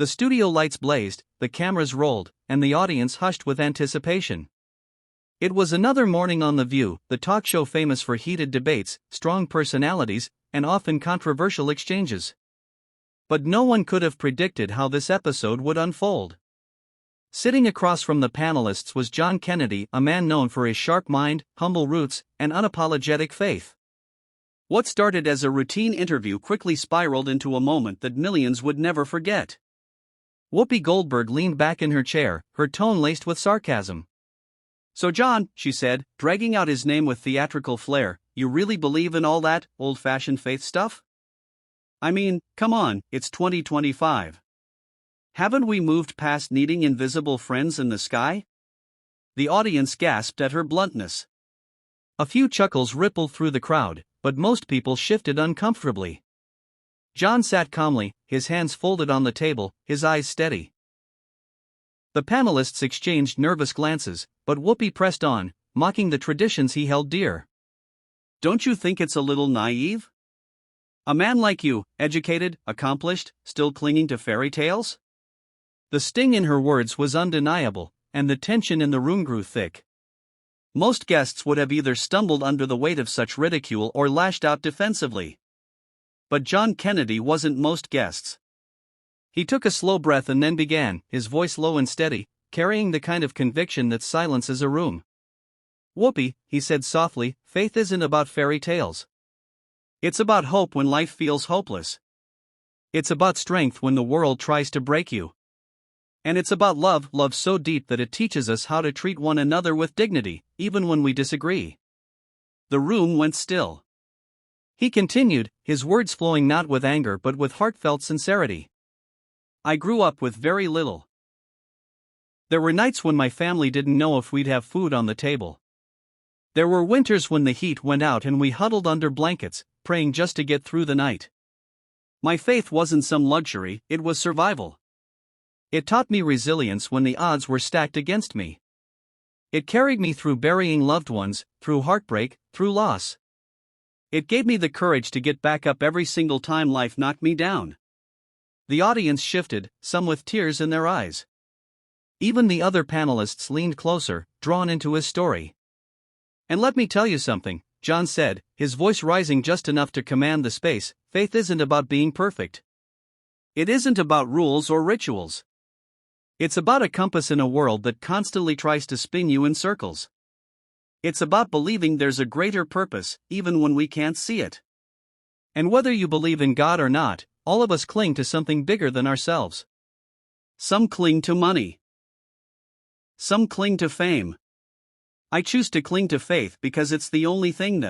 The studio lights blazed, the cameras rolled, and the audience hushed with anticipation. It was another morning on The View, the talk show famous for heated debates, strong personalities, and often controversial exchanges. But no one could have predicted how this episode would unfold. Sitting across from the panelists was John Kennedy, a man known for his sharp mind, humble roots, and unapologetic faith. What started as a routine interview quickly spiraled into a moment that millions would never forget. Whoopi Goldberg leaned back in her chair, her tone laced with sarcasm. "So John," she said, dragging out his name with theatrical flair, "you really believe in all that old-fashioned faith stuff? I mean, come on, it's 2025. Haven't we moved past needing invisible friends in the sky?" The audience gasped at her bluntness. A few chuckles rippled through the crowd, but most people shifted uncomfortably. John sat calmly, his hands folded on the table, his eyes steady. The panelists exchanged nervous glances, but Whoopi pressed on, mocking the traditions he held dear. "Don't you think it's a little naive? A man like you, educated, accomplished, still clinging to fairy tales?" The sting in her words was undeniable, and the tension in the room grew thick. Most guests would have either stumbled under the weight of such ridicule or lashed out defensively. But John Kennedy wasn't most guests. He took a slow breath and then began, his voice low and steady, carrying the kind of conviction that silences a room. "Whoopi," he said softly, "faith isn't about fairy tales. It's about hope when life feels hopeless. It's about strength when the world tries to break you. And it's about love so deep that it teaches us how to treat one another with dignity, even when we disagree." The room went still. He continued, his words flowing not with anger but with heartfelt sincerity. "I grew up with very little. There were nights when my family didn't know if we'd have food on the table. There were winters when the heat went out and we huddled under blankets, praying just to get through the night. My faith wasn't some luxury, it was survival. It taught me resilience when the odds were stacked against me. It carried me through burying loved ones, through heartbreak, through loss. It gave me the courage to get back up every single time life knocked me down." The audience shifted, some with tears in their eyes. Even the other panelists leaned closer, drawn into his story. "And let me tell you something," John said, his voice rising just enough to command the space, "faith isn't about being perfect. It isn't about rules or rituals. It's about a compass in a world that constantly tries to spin you in circles. It's about believing there's a greater purpose, even when we can't see it. And whether you believe in God or not, all of us cling to something bigger than ourselves. Some cling to money. Some cling to fame. I choose to cling to faith because it's the only thing